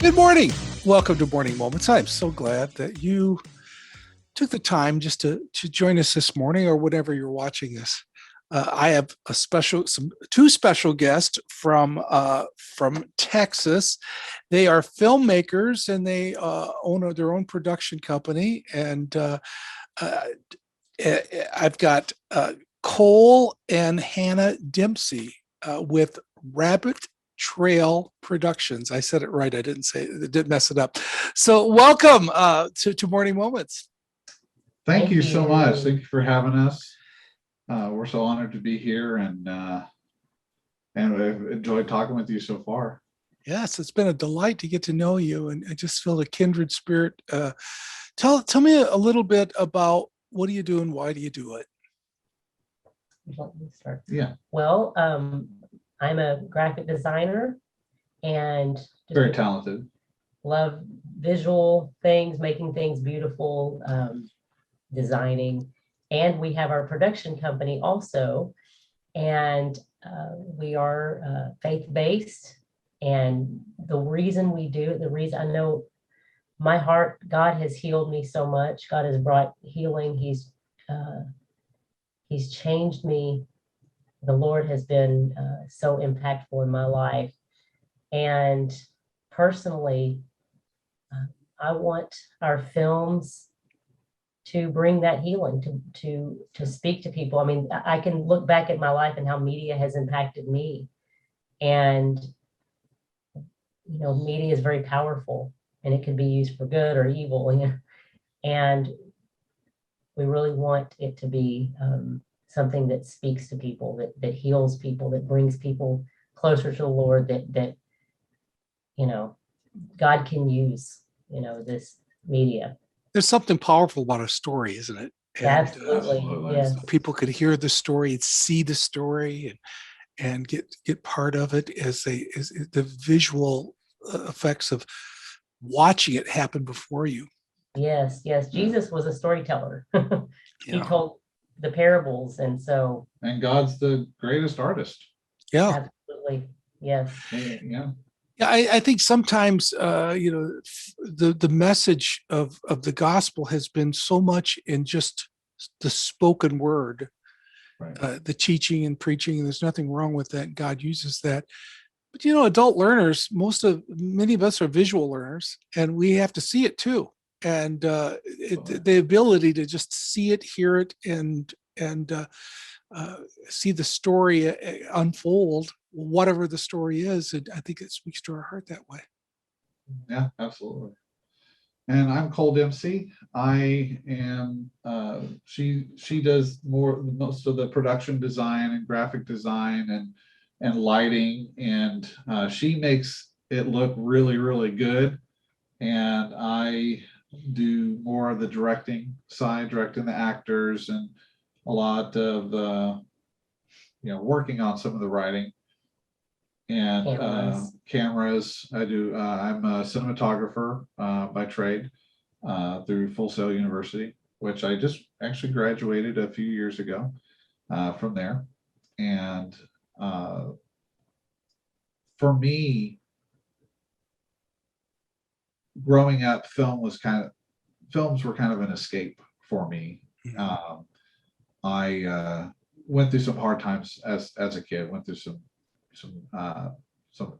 Good morning. Welcome to Morning Moments. I'm so glad that you took the time just to join us this morning or whenever you're watching this. I have two special guests from Texas. They are filmmakers and they own their own production company. And uh, I've got Cole and Hannah Dempsey with Rabbit Trail Productions. I said it right. I didn't mess it up. So welcome to Morning Moments. Thank you so much. Thank you for having us. We're so honored to be here, and I've enjoyed talking with you so far. Yes, it's been a delight to get to know you, and I just feel a kindred spirit. Tell me a little bit about what do you do and why do you do it? Let me start. Yeah, Well, I'm a graphic designer and very talented. love visual things, making things beautiful, designing. And we have our production company also. And we are faith-based. And the reason we do it, the reason I know my heart, God has healed me so much. God has brought healing. He's changed me. The Lord has been so impactful in my life. And personally, I want our films to bring that healing, to speak to people. I mean, I can look back at my life and how media has impacted me. And, media is very powerful and it can be used for good or evil. And we really want it to be something that speaks to people, that heals people, that brings people closer to the Lord, that God can use, this media. There's something powerful about a story, isn't it? And, Absolutely. Yes. people could hear the story and see the story and get part of it as the visual effects of watching it happen before you. Yes. Jesus was a storyteller. He Yeah. told the parables, and so. And God's the greatest artist. Yeah. Absolutely. Yes. Yeah. Yeah, I think sometimes the message of the gospel has been so much in just the spoken word, Right. the teaching and preaching, and there's nothing wrong with that. God uses that, but adult learners, many of us are visual learners, and we have to see it too. And the ability to just see it, hear it, and see the story unfold, whatever the story is. And I think it speaks to our heart that way. Yeah, absolutely. And I'm Cole Dempsey. I am. She does most of the production design and graphic design and lighting, and she makes it look really, really good. And I do more of the directing side, directing the actors, and a lot of working on some of the writing and cameras. I do. I'm a cinematographer by trade through Full Sail University, which I just actually graduated a few years ago from there. And for me, growing up, films were kind of an escape for me. I went through some hard times as a kid. Went through some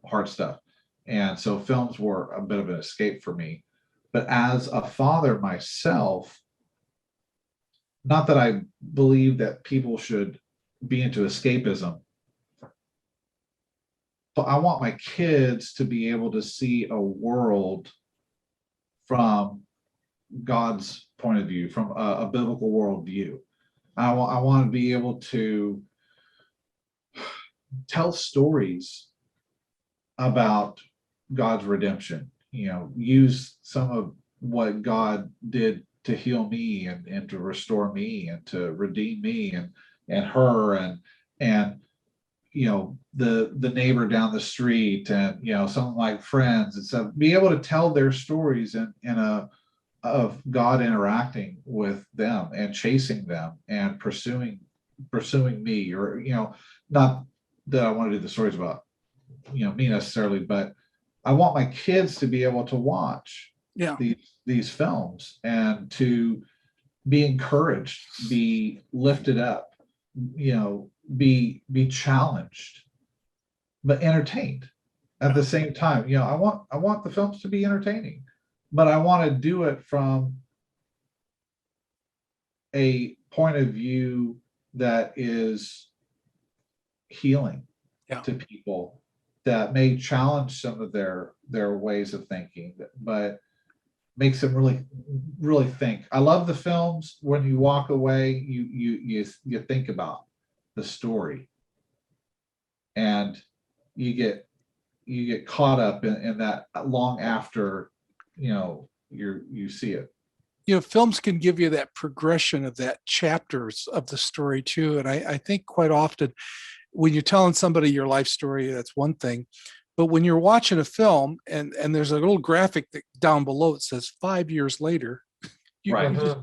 hard stuff, and so films were a bit of an escape for me. But as a father myself, not that I believe that people should be into escapism, but I want my kids to be able to see a world from God's point of view, from a biblical worldview. I want to be able to tell stories about God's redemption, use some of what God did to heal me and to restore me and to redeem me and her and the neighbor down the street and some of my friends and stuff, be able to tell their stories of God interacting with them and chasing them and pursuing me, or not that I want to do the stories about me necessarily, but I want my kids to be able to watch Yeah. these films and to be encouraged, be lifted up, be challenged, but entertained at the same time. I want the films to be entertaining, but I want to do it from a point of view that is healing to people, that may challenge some of their ways of thinking, but makes them really think. I love the films when you walk away, you think about the story, and you get caught up in that long after you see it. Films can give you that progression of that chapters of the story too. And I think quite often when you're telling somebody your life story, that's one thing. But when you're watching a film and there's a little graphic that down below it says 5 years later, you just,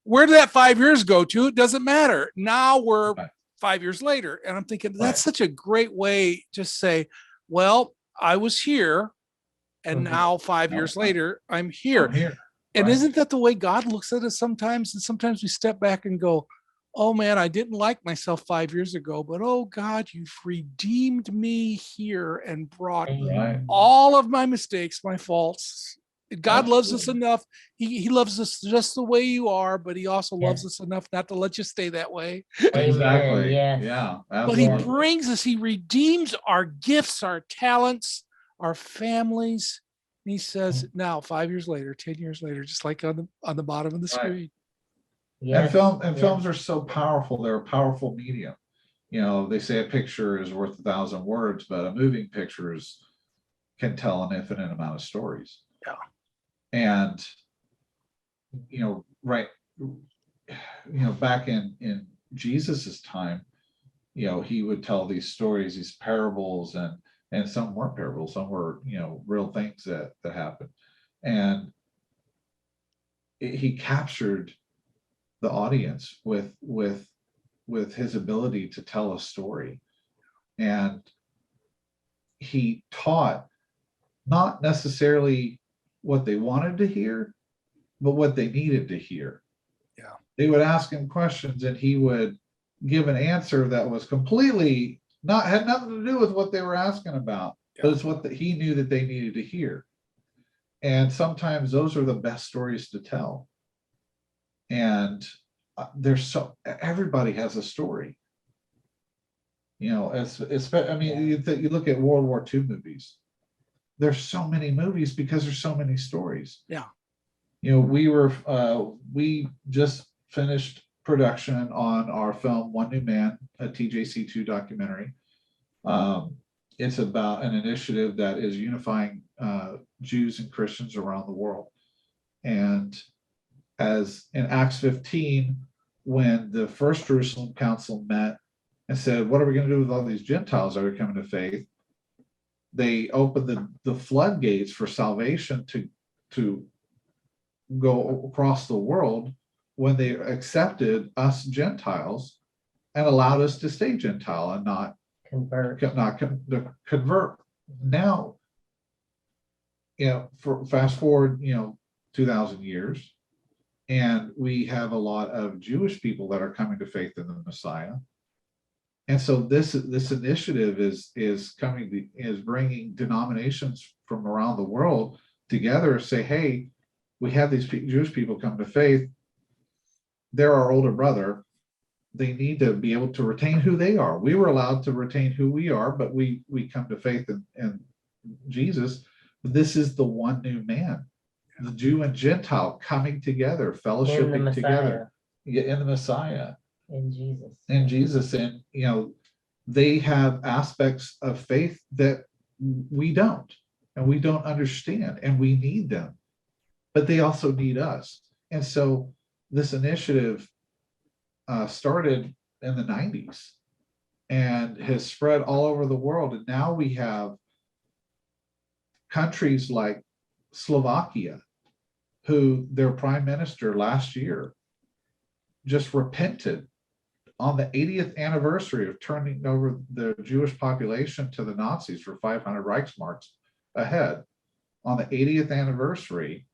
where did that 5 years go to? It doesn't matter. Now we're 5 years later. And I'm thinking that's such a great way to say, well, I was here and now 5 years later, I'm here. And isn't that the way God looks at us sometimes? And sometimes we step back and go, oh man, I didn't like myself 5 years ago, but oh God, you've redeemed me here and brought all of my mistakes, my faults. God loves us enough. He loves us just the way you are, but he also loves us enough not to let you stay that way. Exactly. Yes. Yeah. But he brings us, he redeems our gifts, our talents, our families. And he says, now 5 years later, 10 years later, just like on the bottom of the screen. And films are so powerful. They're a powerful medium. They say a picture is worth 1,000 words, but a moving picture can tell an infinite amount of stories. Yeah. And back in Jesus's time, he would tell these stories, these parables, and some weren't parables, some were real things that happened, and he captured the audience with his ability to tell a story, and he taught not necessarily what they wanted to hear, but what they needed to hear. Yeah. They would ask him questions and he would give an answer that was completely had nothing to do with what they were asking about, but it's what he knew that they needed to hear. And sometimes those are the best stories to tell. And everybody has a story. You look at World War II movies. There's so many movies because there's so many stories. Yeah. We just finished production on our film One New Man, a TJC2 documentary. It's about an initiative that is unifying Jews and Christians around the world. And as in Acts 15, when the First Jerusalem Council met and said, what are we going to do with all these Gentiles that are coming to faith? They opened the floodgates for salvation to go across the world when they accepted us Gentiles and allowed us to stay Gentile and not convert. Now, for fast forward, 2,000 years, and we have a lot of Jewish people that are coming to faith in the Messiah. And so this initiative is bringing denominations from around the world together, say, hey, we have these Jewish people come to faith. They're our older brother. They need to be able to retain who they are. We were allowed to retain who we are, but we come to faith in Jesus. This is the one new man, the Jew and Gentile coming together, fellowshipping together in the Messiah. In Jesus. And they have aspects of faith that we don't, and we don't understand, and we need them, but they also need us. And so this initiative started in the 90s and has spread all over the world. And now we have countries like Slovakia, who their prime minister last year just repented on the 80th anniversary of turning over the Jewish population to the Nazis for 500 Reichsmarks. ahead, on the 80th anniversary,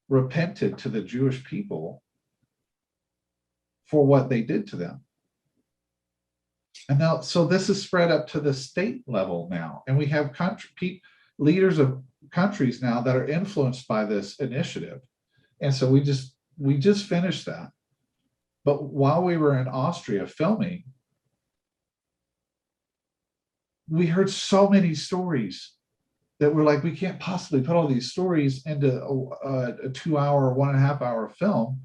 repented to the Jewish people for what they did to them. And now, so this is spread up to the state level now, and we have leaders of countries now that are influenced by this initiative. And so we just finished that. But while we were in Austria filming, we heard so many stories that we're like, we can't possibly put all these stories into a 2 hour, 1.5 hour film.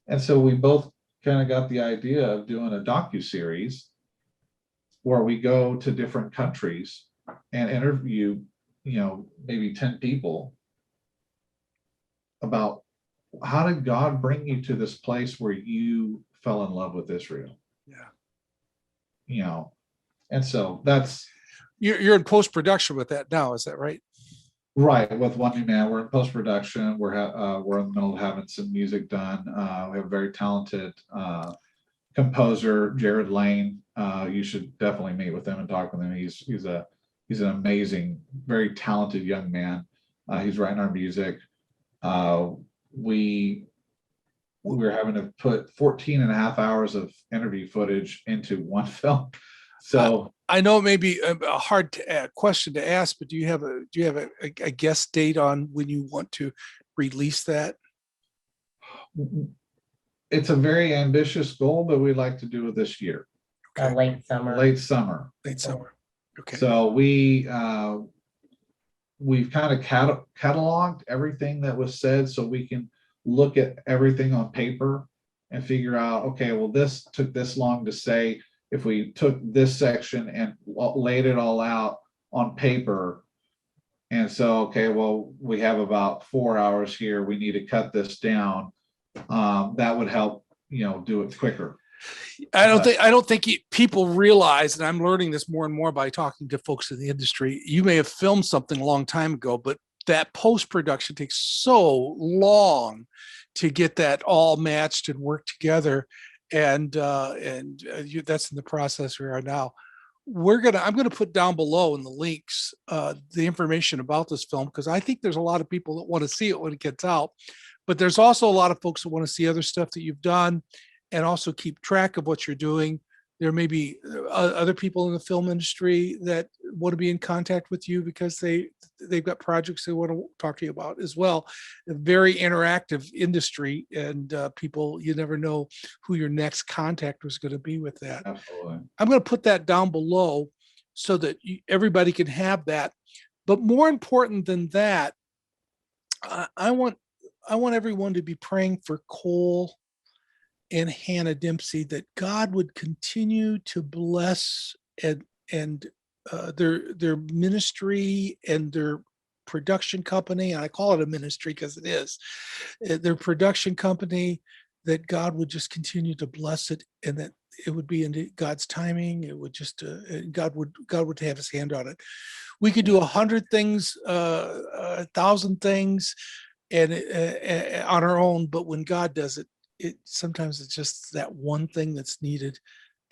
And so we both kind of got the idea of doing a docuseries where we go to different countries and interview, maybe 10 people about how did God bring you to this place where you fell in love with Israel? Yeah. And so that's, you're in post-production with that now, is that right? right. With One New Man, we're in post-production. We're in the middle of having some music done. We have a very talented composer, Jared Lane. You should definitely meet with him and talk with him. He's an amazing, very talented young man. He's writing our music. We're having to put 14.5 hours of interview footage into one film. So I know it may be a hard question to ask, but do you have a guess date on when you want to release that? it's a very ambitious goal, but we'd like to do it this year. Okay. Late summer. Late summer. Late summer. Okay. So we've kind of cataloged everything that was said, so we can look at everything on paper and figure out, okay, well, this took this long to say. If we took this section and laid it all out on paper, and so, okay, well, we have about 4 hours here, we need to cut this down. That would help, do it quicker. I don't think people realize, and I'm learning this more and more by talking to folks in the industry. You may have filmed something a long time ago, but that post-production takes so long to get that all matched and work together. And that's in the process we are now. I'm gonna put down below in the links the information about this film, because I think there's a lot of people that want to see it when it gets out, but there's also a lot of folks that want to see other stuff that you've done and also keep track of what you're doing. There may be other people in the film industry that want to be in contact with you because they've got projects they want to talk to you about as well. A very interactive industry, and people, you never know who your next contact was going to be with that. Absolutely. I'm going to put that down below so that everybody can have that. But more important than that, I want everyone to be praying for Cole and Hannah Dempsey, that God would continue to bless and their ministry and their production company. And I call it a ministry because it is their production company, that God would just continue to bless it, and that it would be in God's timing. It would just God would have his hand on it. We could do 100 things, 1,000 things, and on our own, but when God does it, sometimes it's just that one thing that's needed,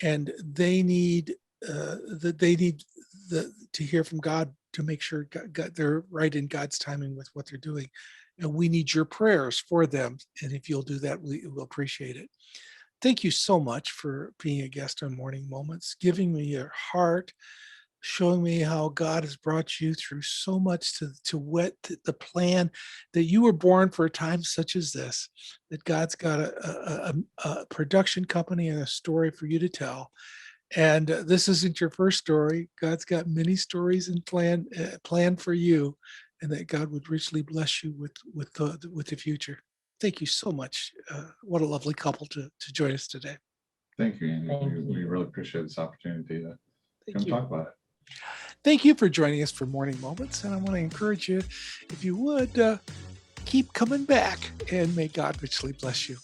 and they need to hear from God to make sure they're right in God's timing with what they're doing. And we need your prayers for them. And if you'll do that, we'll appreciate it. Thank you so much for being a guest on Morning Moments, giving me your heart, showing me how God has brought you through so much to wet the plan, that you were born for a time such as this, that God's got a production company and a story for you to tell. And this isn't your first story. God's got many stories and plan for you, and that God would richly bless you with the future. Thank you so much. What a lovely couple to join us today. Thank you, Andy. Thank you. We really appreciate this opportunity to Thank come you. talk about it. Thank you for joining us for Morning Moments. And I want to encourage you, if you would, keep coming back, and may God richly bless you.